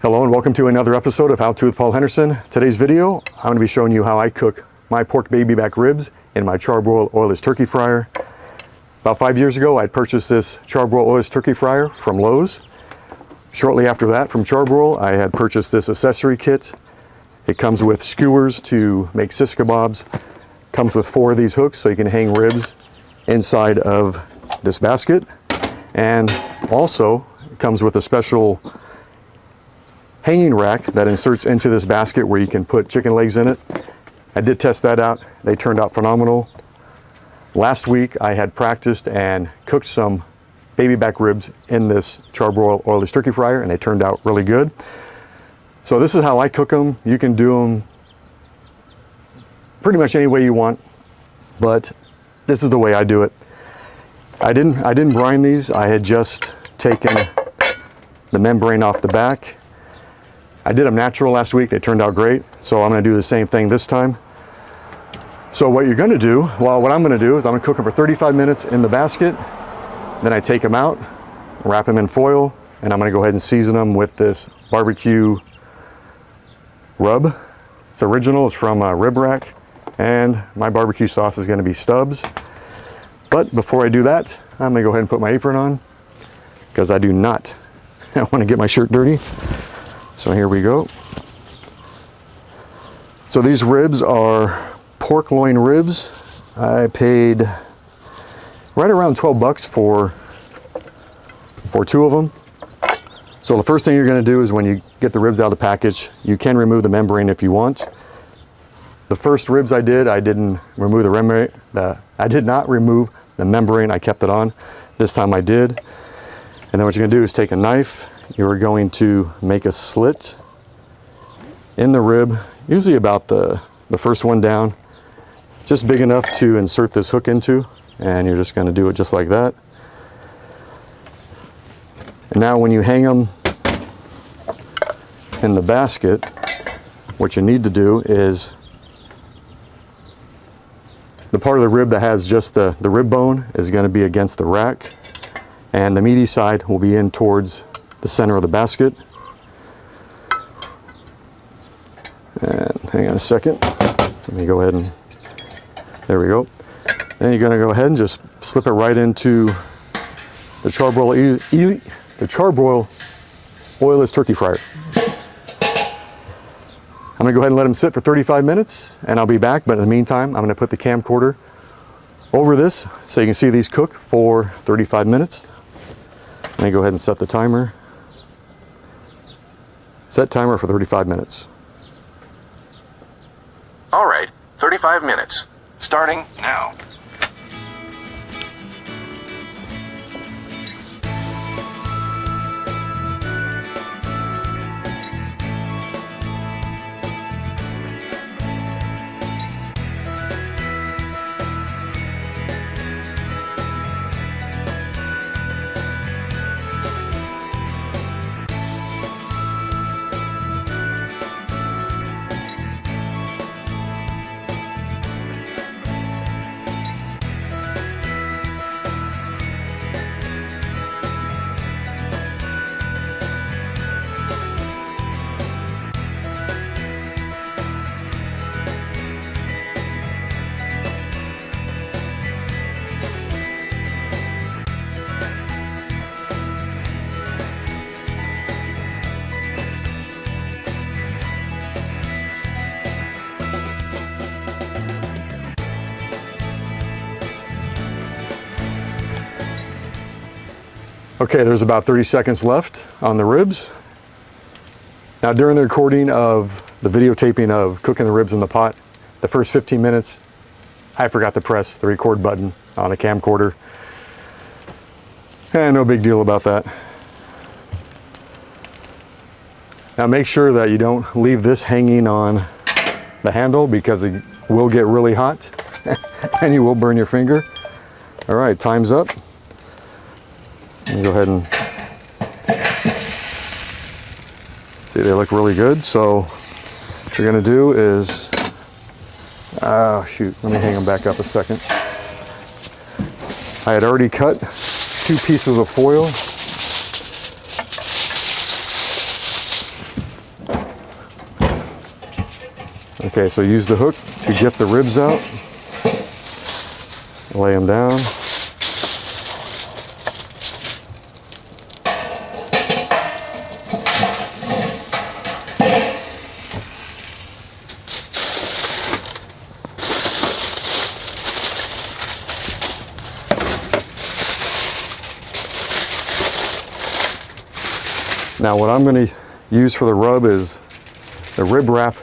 Hello and welcome to another episode of How To with Paul Henderson. Today's video, I'm going to be showing you how I cook my pork baby back ribs in my CharBroil Oil-Less Turkey Fryer. About 5 years ago, I purchased this CharBroil Oil-Less Turkey Fryer from Lowe's. Shortly after that, from CharBroil, I had purchased this accessory kit. It comes with skewers to make sis kebabs. Comes with 4 of these hooks so you can hang ribs inside of this basket. And also, it comes with a special hanging rack that inserts into this basket where you can put chicken legs in it. I did test that out. They turned out phenomenal. Last week I had practiced and cooked some baby back ribs in this CharBroil Oil-Less Turkey Fryer and they turned out really good. So this is how I cook them. You can do them pretty much any way you want, but this is the way I do it. I didn't brine these. I had just taken the membrane off the back. I did them natural last week. They turned out great. So I'm going to do the same thing this time. So what you're going to do, well, what I'm going to do is I'm going to cook them for 35 minutes in the basket. Then I take them out, wrap them in foil, and I'm going to go ahead and season them with this barbecue rub. It's original. It's from Rib Rack. And my barbecue sauce is going to be Stubbs. But before I do that, I'm going to go ahead and put my apron on because I do not want to get my shirt dirty. So here we go. So these ribs are pork loin ribs. I paid right around 12 bucks for 2 of them. So the first thing you're going to do is when you get the ribs out of the package, you can remove the membrane if you want. The first ribs I didn't remove the membrane. I did not remove the membrane. I kept it on. This time I did. And then what you're going to do is take a knife. You're going to make a slit in the rib, usually about the first one down, just big enough to insert this hook into, and you're just going to do it just like that. And now when you hang them in the basket, what you need to do is the part of the rib that has just the rib bone is going to be against the rack, and the meaty side will be in towards the center of the basket. And hang on a second. Let me go ahead and, there we go. Then you're going to go ahead and just slip it right into the CharBroil Oil-Less Turkey Fryer. I'm going to go ahead and let them sit for 35 minutes and I'll be back, but in the meantime I'm going to put the camcorder over this so you can see these cook for 35 minutes. Let me go ahead and set the timer. Set timer for 35 minutes. All right, 35 minutes. Starting now. Okay, there's about 30 seconds left on the ribs. Now during the recording of the videotaping of cooking the ribs in the pot, the first 15 minutes, I forgot to press the record button on the camcorder. And no big deal about that. Now make sure that you don't leave this hanging on the handle because it will get really hot and you will burn your finger. All right, time's up. Go ahead and see, they look really good. So what you're going to do is, oh shoot, let me hang them back up a second. I had already cut 2 pieces of foil Okay, so use the hook to get the ribs out. Lay them down. Now what I'm going to use for the rub is the rib wrap,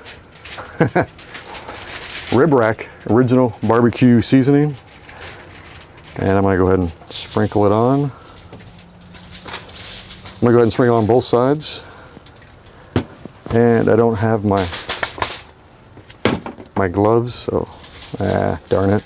rib rack original barbecue seasoning. And I'm going to go ahead and sprinkle it on. I'm going to go ahead and sprinkle on both sides. And I don't have my gloves, so darn it.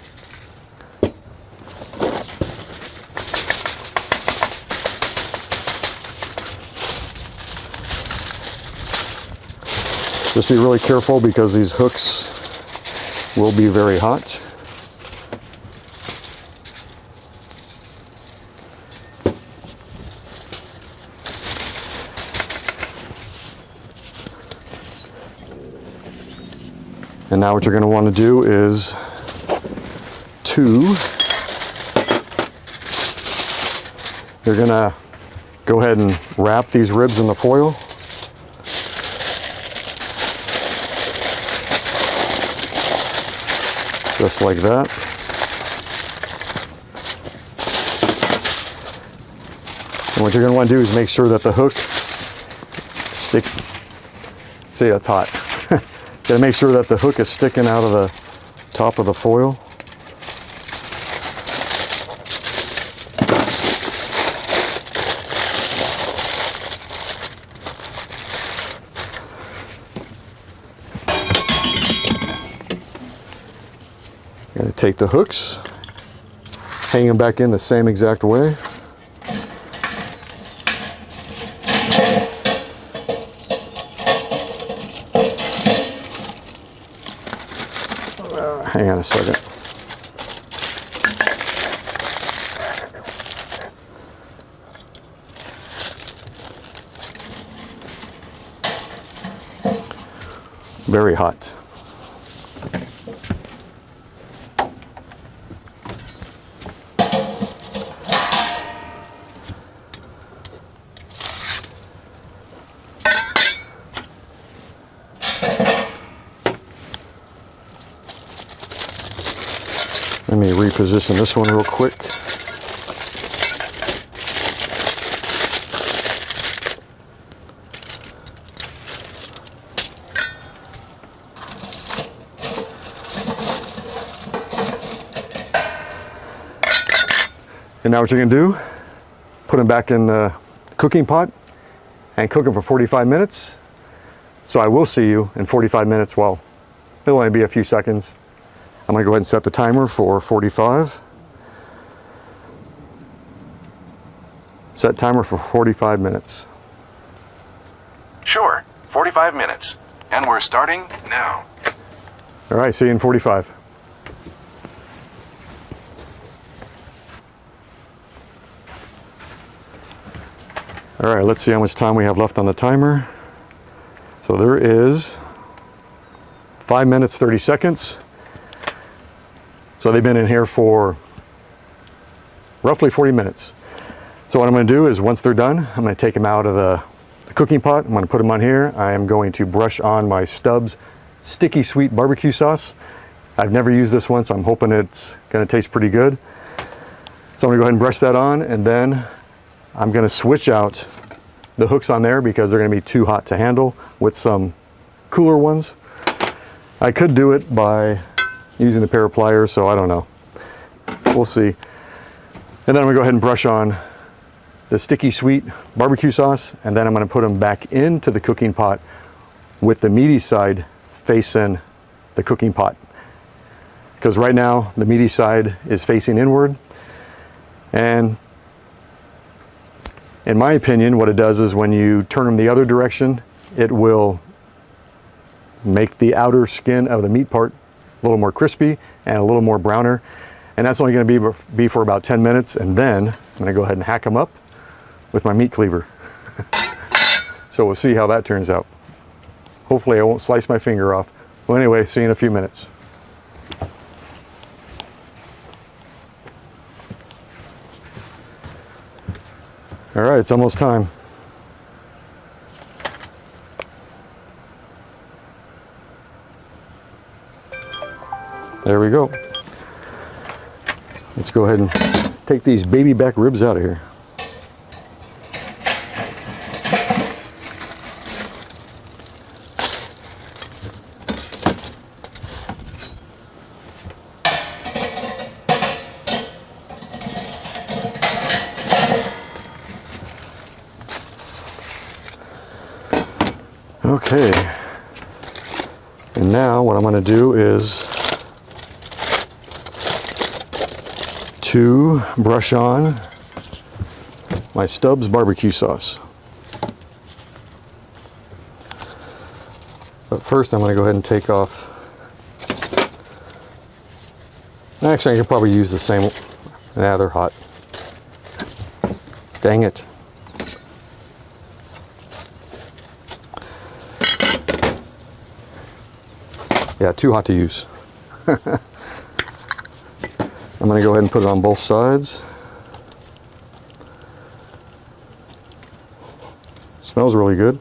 Just be really careful because these hooks will be very hot. And now what you're going to want to do is you're going to go ahead and wrap these ribs in the foil. Just like that. And what you're going to want to do is make sure that the hook see, that's hot. Got to make sure that the hook is sticking out of the top of the foil. Got to take the hooks, hang them back in the same exact way. Hang on a second. Very hot. Let me reposition this one real quick. And now what you're going to do, put them back in the cooking pot and cook them for 45 minutes. So I will see you in 45 minutes. Well, it'll only be a few seconds. I'm going to go ahead and set the timer for 45. Set timer for 45 minutes. Sure, 45 minutes. And we're starting now. All right, see you in 45. All right, let's see how much time we have left on the timer. So there is 5 minutes, 30 seconds. So they've been in here for roughly 40 minutes. So what I'm going to do is once they're done, I'm going to take them out of the cooking pot. I'm going to put them on here. I am going to brush on my Stubbs Sticky Sweet Barbecue Sauce. I've never used this one, so I'm hoping it's going to taste pretty good. So I'm going to go ahead and brush that on, and then I'm going to switch out the hooks on there because they're going to be too hot to handle with some cooler ones. I could do it by using the pair of pliers, so I don't know. We'll see. And then I'm going to go ahead and brush on the Sticky Sweet Barbecue Sauce, and then I'm going to put them back into the cooking pot with the meaty side facing the cooking pot. Because right now the meaty side is facing inward, and in my opinion what it does is when you turn them the other direction, it will make the outer skin of the meat part a little more crispy and a little more browner. And that's only going to be for about 10 minutes, and then I'm going to go ahead and hack them up with my meat cleaver. So we'll see how that turns out. Hopefully I won't slice my finger off Well, anyway, see you in a few minutes. All right, it's almost time. There we go. Let's go ahead and take these baby back ribs out of here. Okay, and now what I'm going to do is to brush on my Stubbs barbecue sauce. But first I'm going to go ahead and take off. Actually, I could probably use the same. Nah, they're hot. Dang it. Yeah, too hot to use. I'm going to go ahead and put it on both sides. Smells really good.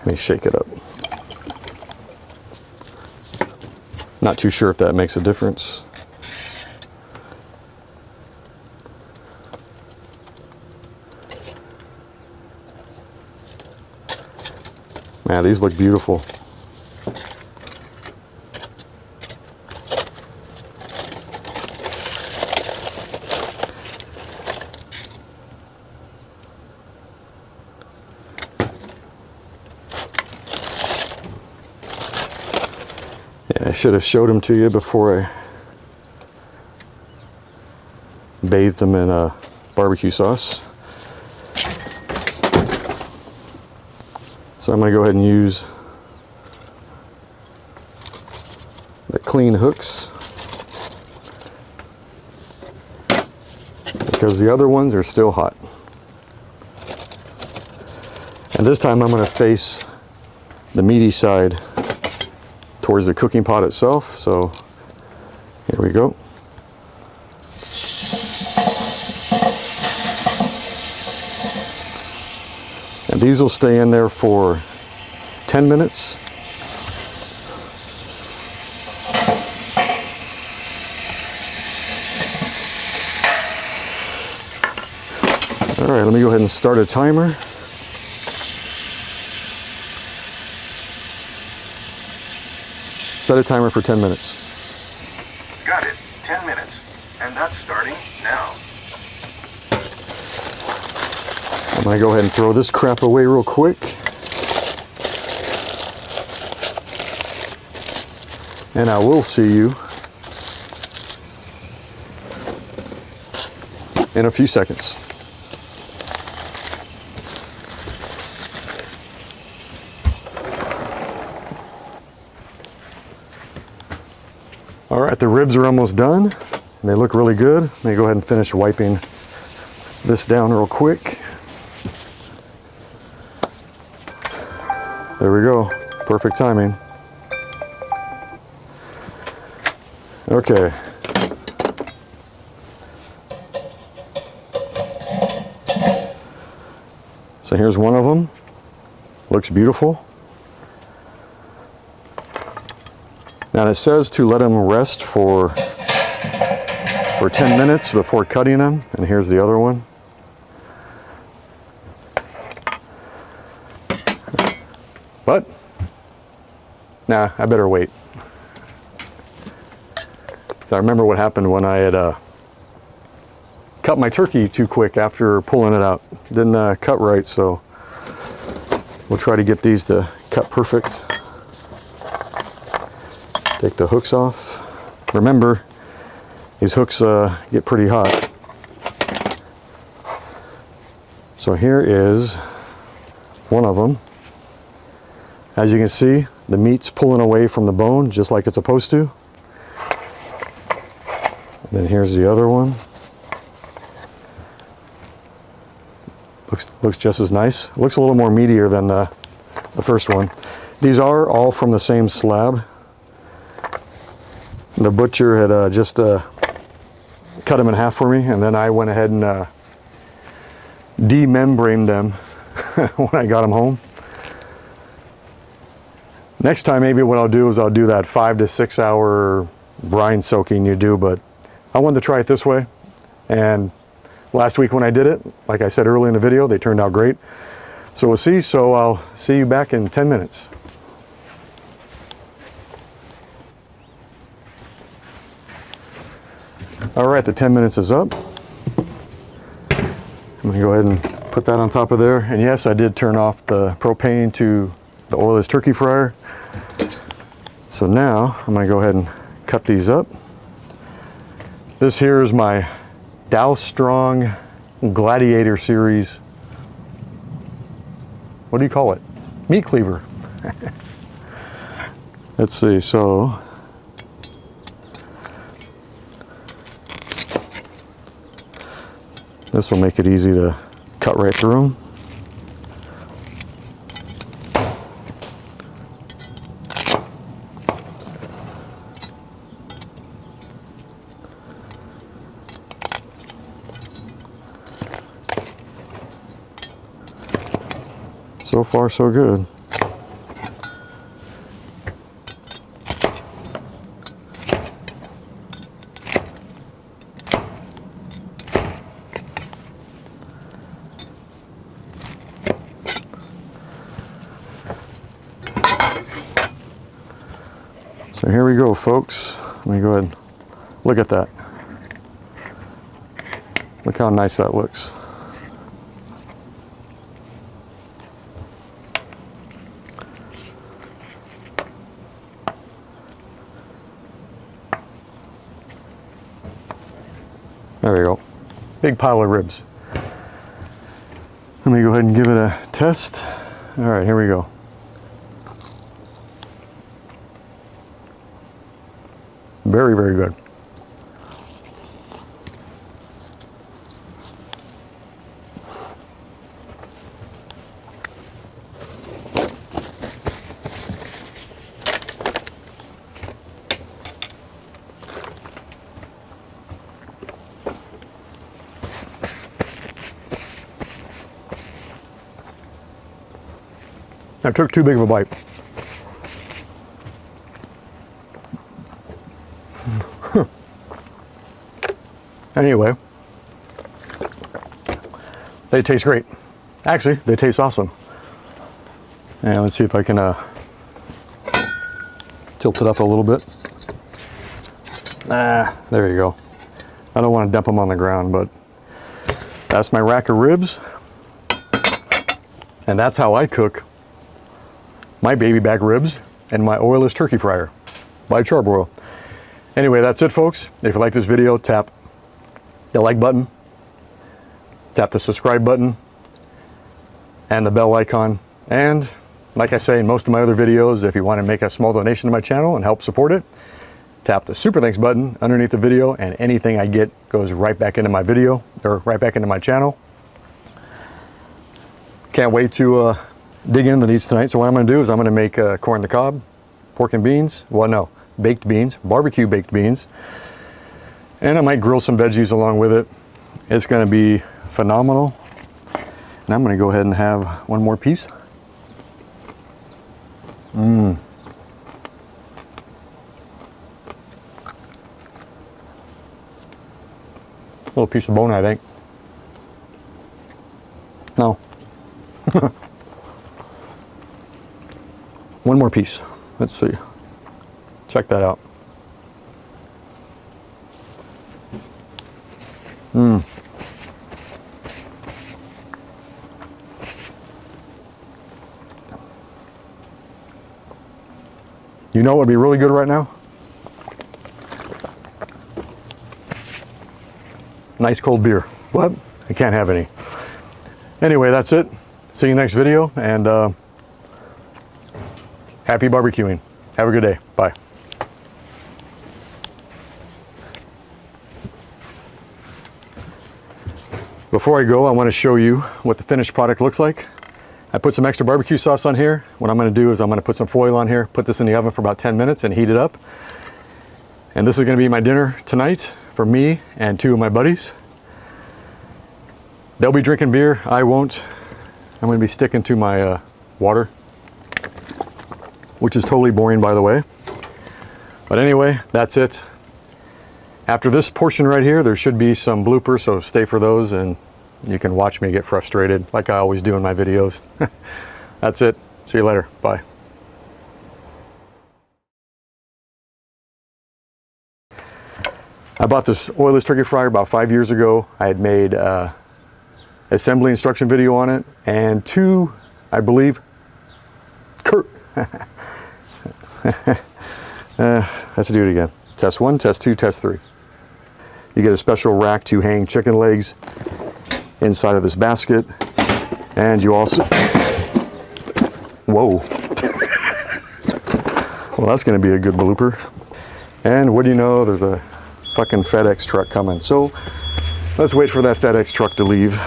Let me shake it up. Not too sure if that makes a difference. Man, these look beautiful. I should have showed them to you before I bathed them in barbecue sauce. So I'm going to go ahead and use the clean hooks because the other ones are still hot. And this time I'm going to face the meaty side towards the cooking pot itself. So here we go. And these will stay in there for 10 minutes. All right, let me go ahead and start a timer. Set a timer for 10 minutes. Got it. 10 minutes. And that's starting now. I'm going to go ahead and throw this crap away real quick. And I will see you in a few seconds. All right, the ribs are almost done. They look really good. Let me go ahead and finish wiping this down real quick. There we go. Perfect timing. Okay. So here's one of them. Looks beautiful. Now it says to let them rest for 10 minutes before cutting them, and here's the other one. But, nah, I better wait. I remember what happened when I had cut my turkey too quick after pulling it out. Didn't cut right, so we'll try to get these to cut perfect. Take the hooks off. Remember, these hooks get pretty hot. So here is one of them. As you can see, the meat's pulling away from the bone just like it's supposed to. And then here's the other one. Looks just as nice. Looks a little more meatier than the first one. These are all from the same slab. The butcher had just cut them in half for me, and then I went ahead and demembraned them when I got them home. Next time, maybe what I'll do is I'll do that 5 to 6 hour brine soaking you do, but I wanted to try it this way. And last week when I did it, like I said earlier in the video, they turned out great. So we'll see. So I'll see you back in 10 minutes. All right, the 10 minutes is up. I'm gonna go ahead and put that on top of there. And yes, I did turn off the propane to the oil-less turkey fryer. So now I'm gonna go ahead and cut these up. This here is my Dow Strong Gladiator series. What do you call it? Meat cleaver. Let's see, so this will make it easy to cut right through them. So far, so good. So here we go, folks. Let me go ahead and look at that. Look how nice that looks. There we go. Big pile of ribs. Let me go ahead and give it a test. All right, here we go. Very, very good. I took too big of a bite. Anyway, they taste great. Actually, they taste awesome. And let's see if I can tilt it up a little bit. There you go. I don't want to dump them on the ground, but that's my rack of ribs. And that's how I cook my baby back ribs and my oil-less turkey fryer by CharBroil. Anyway, that's it, folks. If you like this video, tap the like button, tap the subscribe button, and the bell icon. And like I say in most of my other videos, if you want to make a small donation to my channel and help support it, tap the super thanks button underneath the video, and anything I get goes right back into my video, or right back into my channel. Can't wait to dig into these tonight. So what I'm going to do is I'm going to make corn on the cob, pork and beans. Well, no, baked beans, barbecue baked beans. And I might grill some veggies along with it. It's going to be phenomenal. And I'm going to go ahead and have one more piece. Little piece of bone, I think. No. One more piece. Let's see. Check that out. You know what would be really good right now? Nice cold beer. What? I can't have any. Anyway, that's it. See you next video, and happy barbecuing. Have a good day. Bye. Before I go, I want to show you what the finished product looks like. I put some extra barbecue sauce on here. What I'm going to do is I'm going to put some foil on here, put this in the oven for about 10 minutes and heat it up. And this is going to be my dinner tonight for me and 2 of my buddies. They'll be drinking beer. I won't. I'm going to be sticking to my water, which is totally boring, by the way. But anyway, that's it. After this portion right here, there should be some bloopers, so stay for those and you can watch me get frustrated like I always do in my videos. That's it. See you later. Bye. I bought this oil-less turkey fryer about 5 years ago. I had made assembly instruction video on it, and 2, I believe, let's do it again. Test 1, test 2, test 3. You get a special rack to hang chicken legs inside of this basket, and you also, whoa. Well, that's going to be a good blooper. And what do you know, there's a fucking FedEx truck coming. So let's wait for that FedEx truck to leave.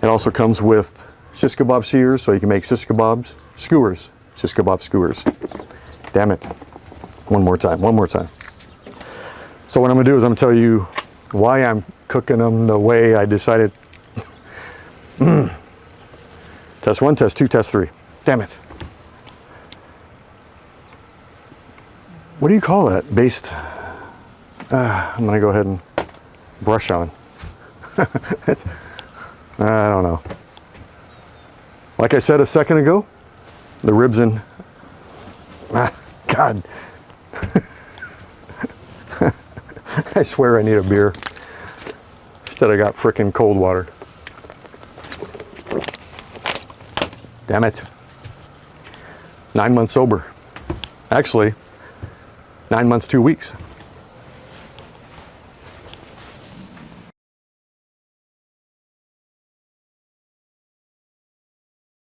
It also comes with shish kebab sears, so you can make shish kebabs, skewers, shish kebab skewers. Damn it. One more time. So what I'm going to do is I'm going to tell you why I'm cooking them the way I decided. Test 1, test 2, test 3. Damn it. What do you call that? Based. I'm going to go ahead and brush on. I don't know. Like I said a second ago, the ribs and God. I swear I need a beer. Instead I got frickin' cold water. Damn it. 9 months sober. Actually, 9 months, 2 weeks.